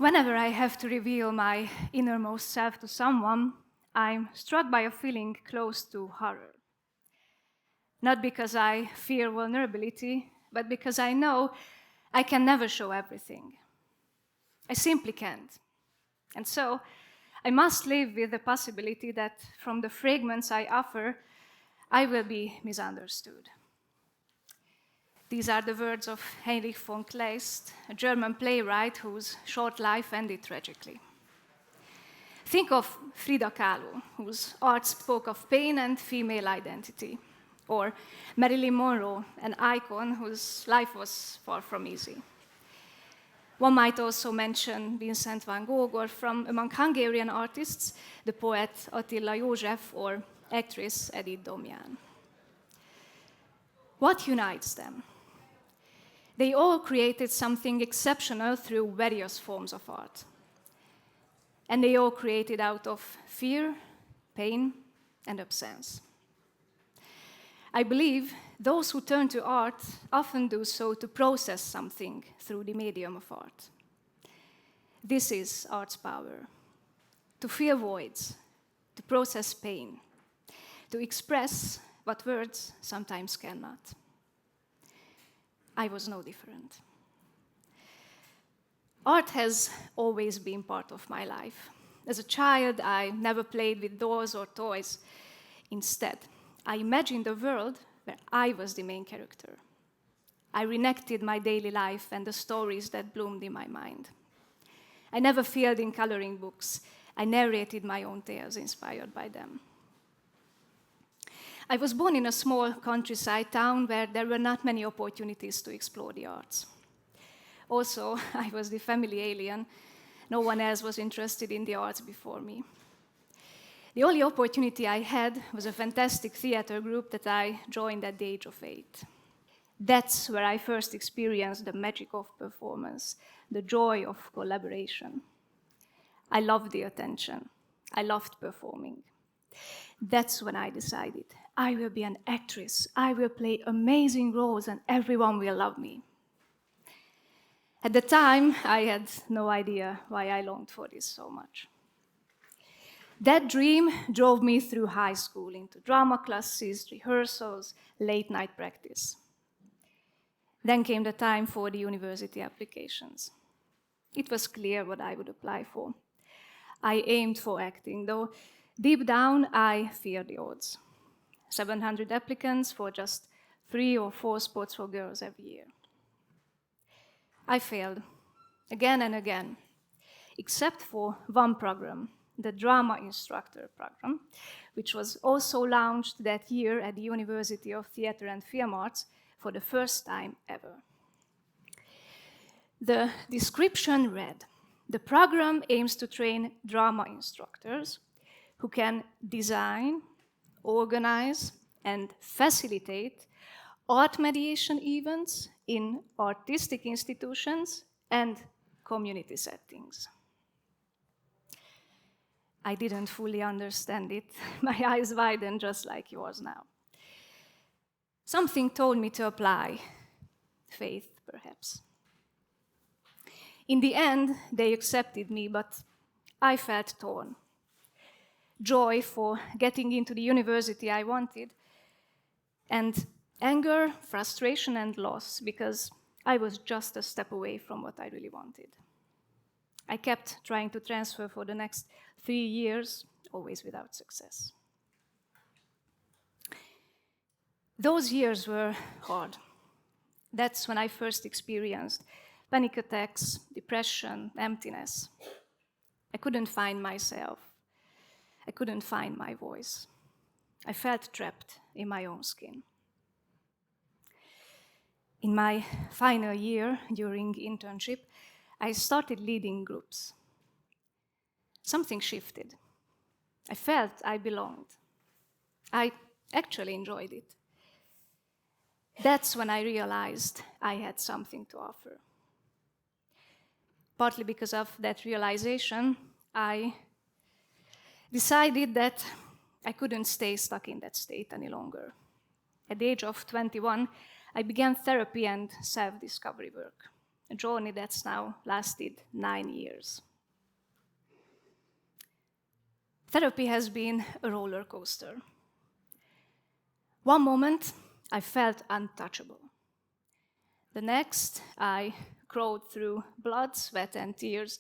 Whenever I have to reveal my innermost self to someone, I'm struck by a feeling close to horror. Not because I fear vulnerability, but because I know I can never show everything. I simply can't. And so, I must live with the possibility that from the fragments I offer, I will be misunderstood. These are the words of Heinrich von Kleist, a German playwright whose short life ended tragically. Think of Frida Kahlo, whose art spoke of pain and female identity, or Marilyn Monroe, an icon whose life was far from easy. One might also mention Vincent van Gogh, or from among Hungarian artists, the poet Attila József or actress Edith Domján. What unites them? They all created something exceptional through various forms of art. And they all created out of fear, pain, and absence. I believe those who turn to art often do so to process something through the medium of art. This is art's power: to fill voids, to process pain, to express what words sometimes cannot. I was no different. Art has always been part of my life. As a child, I never played with dolls or toys. Instead, I imagined a world where I was the main character. I reenacted my daily life and the stories that bloomed in my mind. I never failed in coloring books. I narrated my own tales inspired by them. I was born in a small countryside town where there were not many opportunities to explore the arts. Also, I was the family alien. No one else was interested in the arts before me. The only opportunity I had was a fantastic theater group that I joined at the age of 8. That's where I first experienced the magic of performance, the joy of collaboration. I loved the attention. I loved performing. That's when I decided, I will be an actress. I will play amazing roles and everyone will love me. At the time, I had no idea why I longed for this so much. That dream drove me through high school into drama classes, rehearsals, late-night practice. Then came the time for the university applications. It was clear what I would apply for. I aimed for acting, though deep down I feared the odds. 700 applicants for just 3 or 4 spots for girls every year. I failed again and again, except for one program, the drama instructor program, which was also launched that year at the University of Theatre and Film Arts for the first time ever. The description read, the program aims to train drama instructors who can design, organize, and facilitate art mediation events in artistic institutions and community settings. I didn't fully understand it. My eyes widened just like yours now. Something told me to apply. Faith, perhaps. In the end, they accepted me, but I felt torn. Joy for getting into the university I wanted, and anger, frustration, and loss because I was just a step away from what I really wanted. I kept trying to transfer for the next 3 years, always without success. Those years were hard. That's when I first experienced panic attacks, depression, emptiness. I couldn't find myself. I couldn't find my voice. I felt trapped in my own skin. In my final year during internship, I started leading groups. Something shifted. I felt I belonged. I actually enjoyed it. That's when I realized I had something to offer. Partly because of that realization, I decided that I couldn't stay stuck in that state any longer. At the age of 21, I began therapy and self-discovery work. a journey that's now lasted 9 years. Therapy has been a roller coaster. One moment, I felt untouchable. The next, I crawled through blood, sweat, and tears,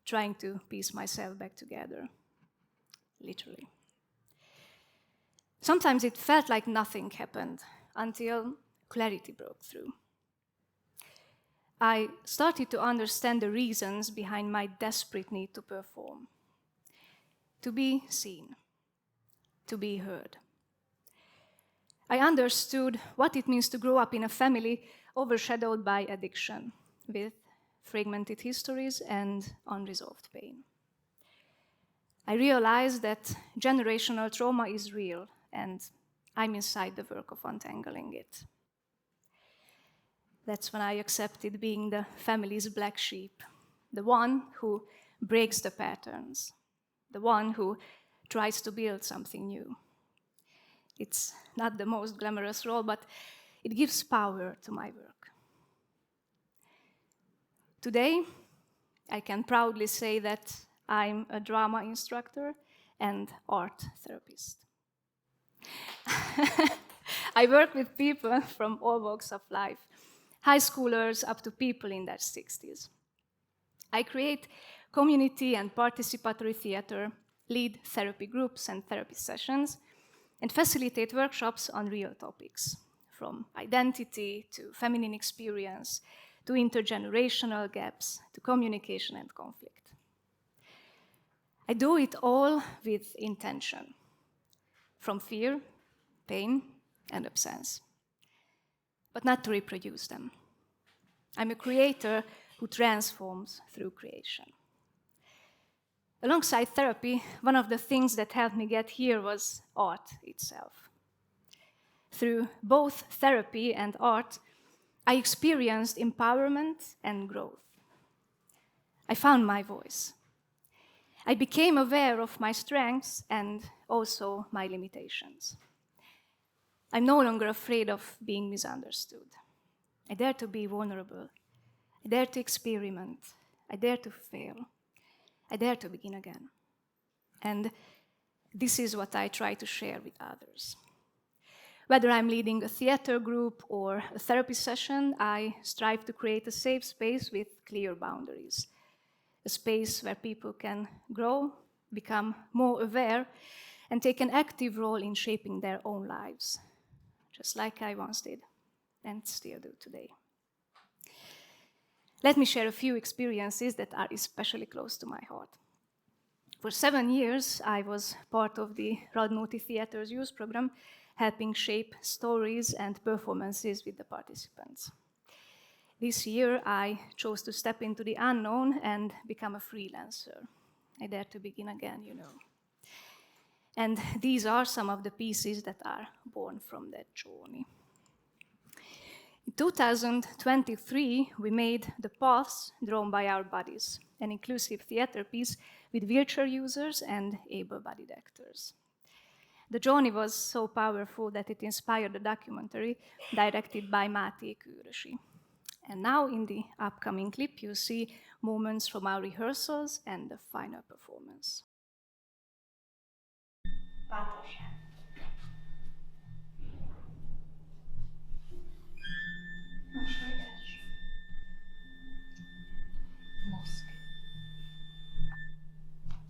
trying to piece myself back together, literally. Sometimes it felt like nothing happened until clarity broke through. I started to understand the reasons behind my desperate need to perform, to be seen, to be heard. I understood what it means to grow up in a family overshadowed by addiction, with fragmented histories and unresolved pain. I realized that generational trauma is real, and I'm inside the work of untangling it. That's when I accepted being the family's black sheep, the one who breaks the patterns, the one who tries to build something new. It's not the most glamorous role, but it gives power to my work. Today, I can proudly say that I'm a drama instructor and art therapist. I work with people from all walks of life, high schoolers up to people in their 60s. I create community and participatory theater, lead therapy groups and therapy sessions, and facilitate workshops on real topics, from identity to feminine experience, to intergenerational gaps, to communication and conflict. I do it all with intention, from fear, pain, and absence, but not to reproduce them. I'm a creator who transforms through creation. Alongside therapy, one of the things that helped me get here was art itself. Through both therapy and art, I experienced empowerment and growth. I found my voice. I became aware of my strengths and also my limitations. I'm no longer afraid of being misunderstood. I dare to be vulnerable. I dare to experiment. I dare to fail. I dare to begin again. And this is what I try to share with others. Whether I'm leading a theater group or a therapy session, I strive to create a safe space with clear boundaries. A space where people can grow, become more aware, and take an active role in shaping their own lives, just like I once did and still do today. Let me share a few experiences that are especially close to my heart. For 7 years, I was part of the Radnóti Theater's youth program, helping shape stories and performances with the participants. This year, I chose to step into the unknown and become a freelancer. I dare to begin again, you know. And these are some of the pieces that are born from that journey. In 2023, we made The Paths Drawn by Our Bodies, an inclusive theater piece with wheelchair users and able-bodied actors. The journey was so powerful that it inspired a documentary directed by Máté Kőrösi. And now in the upcoming clip, you see moments from our rehearsals and the final performance. Bátorság. Mosolygás. Mozg.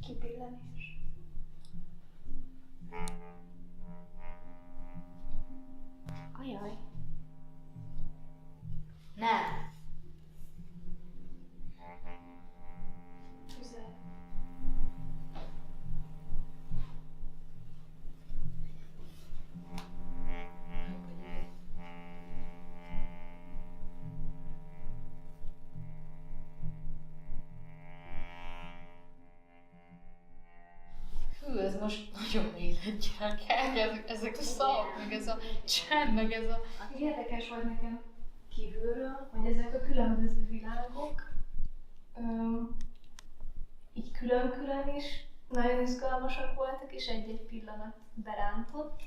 Kipillenés. Ajaj. Nem. Tüzel. Hű, ez most nagyon élet, gyerekek, ezek a szavak, meg ez a csend, meg ez a... Érdekes volt nekem kívülről, hogy ezek a különböző világok így külön-külön is nagyon izgalmasak voltak, és egy-egy pillanat berántott.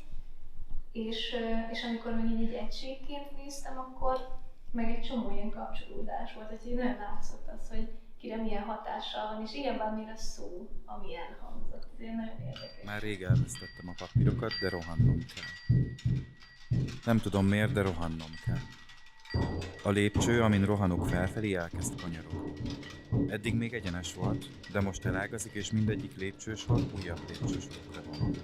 És amikor meg így egy egységként néztem, akkor meg egy csomó ilyen kapcsolódás volt, hogy nagyon látszott az, hogy kire milyen hatással van, és igen, bármilyen a szó, ami elhangzott. Ez ilyen nagyon érdekes. Már rég elvesztettem a papírokat, de rohannom kell. Nem tudom miért, de rohannom kell. A lépcső, amin rohanok felfelé, elkezd kanyarogni. Eddig még egyenes volt, de most elágazik, és mindegyik lépcsősor újabb lépcsősorokra van.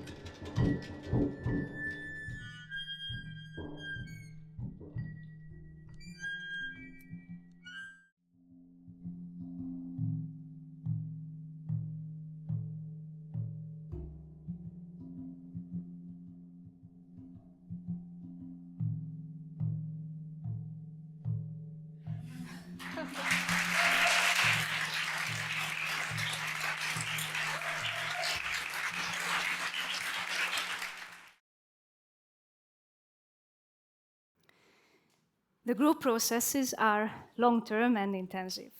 The group processes are long-term and intensive.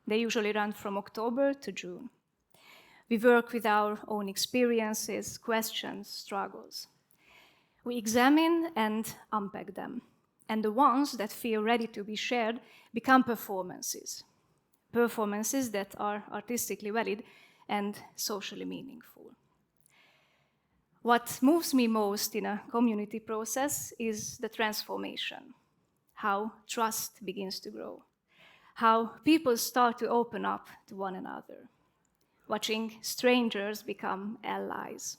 They usually run from October to June. We work with our own experiences, questions, struggles. We examine and unpack them. And the ones that feel ready to be shared become performances. Performances that are artistically valid and socially meaningful. What moves me most in a community process is the transformation. How trust begins to grow, how people start to open up to one another, watching strangers become allies,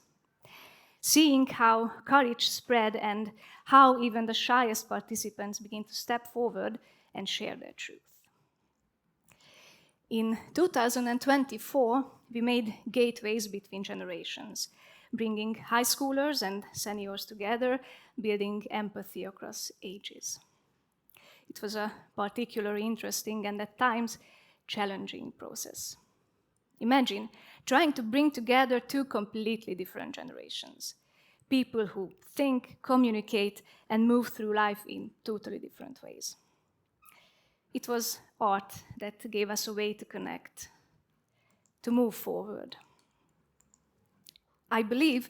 seeing how courage spread and how even the shyest participants begin to step forward and share their truth. In 2024, we made gateways between generations, bringing high schoolers and seniors together, building empathy across ages. It was a particularly interesting and at times challenging process. Imagine trying to bring together two completely different generations, people who think, communicate, and move through life in totally different ways. It was art that gave us a way to connect, to move forward. I believe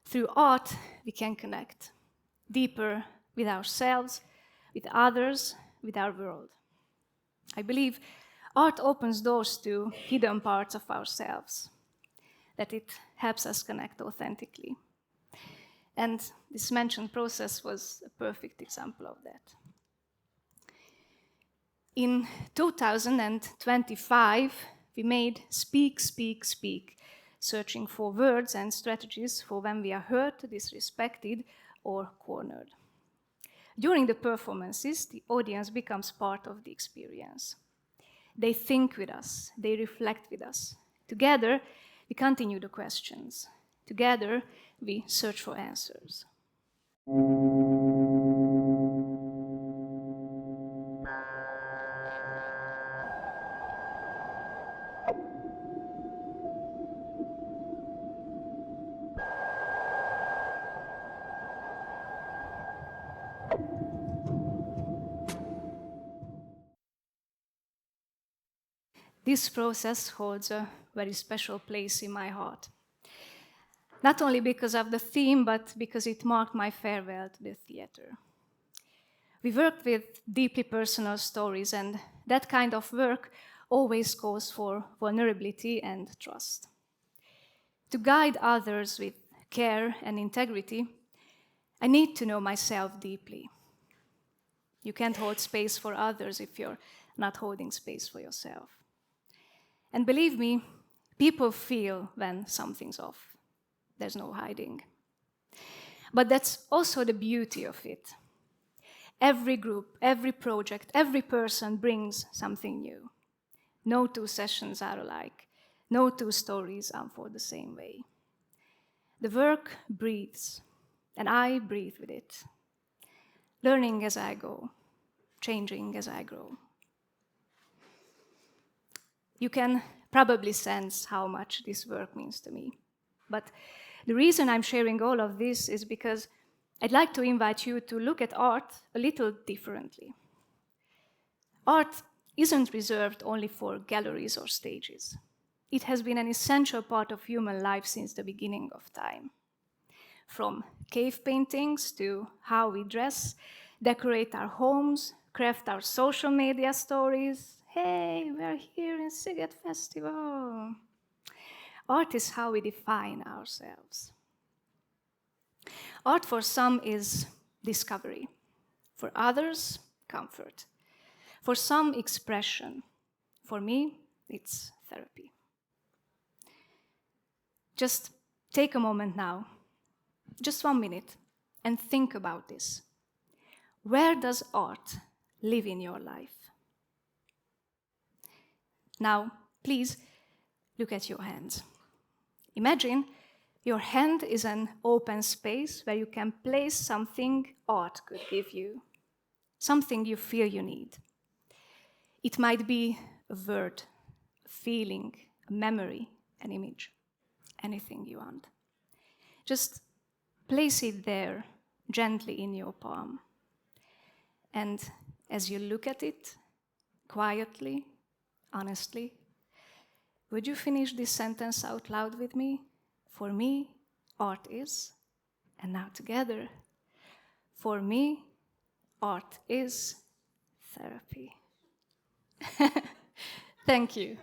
through art we can connect deeper with ourselves, with others, with our world. I believe art opens doors to hidden parts of ourselves, that it helps us connect authentically. And this mentioned process was a perfect example of that. In 2025, we made Speak, Speak, Speak, searching for words and strategies for when we are hurt, disrespected, or cornered. During the performances, the audience becomes part of the experience. They think with us, they reflect with us. Together, we continue the questions. Together, we search for answers. This process holds a very special place in my heart. Not only because of the theme, but because it marked my farewell to the theater. We worked with deeply personal stories, and that kind of work always calls for vulnerability and trust. To guide others with care and integrity, I need to know myself deeply. You can't hold space for others if you're not holding space for yourself. And believe me, people feel when something's off. There's no hiding. But that's also the beauty of it. Every group, every project, every person brings something new. No two sessions are alike. No two stories unfold the same way. The work breathes, and I breathe with it. Learning as I go, changing as I grow. You can probably sense how much this work means to me. But the reason I'm sharing all of this is because I'd like to invite you to look at art a little differently. Art isn't reserved only for galleries or stages. It has been an essential part of human life since the beginning of time. From cave paintings to how we dress, decorate our homes, craft our social media stories. Hey, we're here in Sziget Festival. Art is how we define ourselves. Art for some is discovery, for others, comfort, for some, expression. For me, it's therapy. Just take a moment now, just 1 minute, and think about this. Where does art live in your life? Now, please look at your hands. Imagine your hand is an open space where you can place something art could give you, something you feel you need. It might be a word, a feeling, a memory, an image, anything you want. Just place it there gently in your palm. And as you look at it, quietly, honestly, would you finish this sentence out loud with me? For me, art is, and now together, for me, art is therapy. Thank you.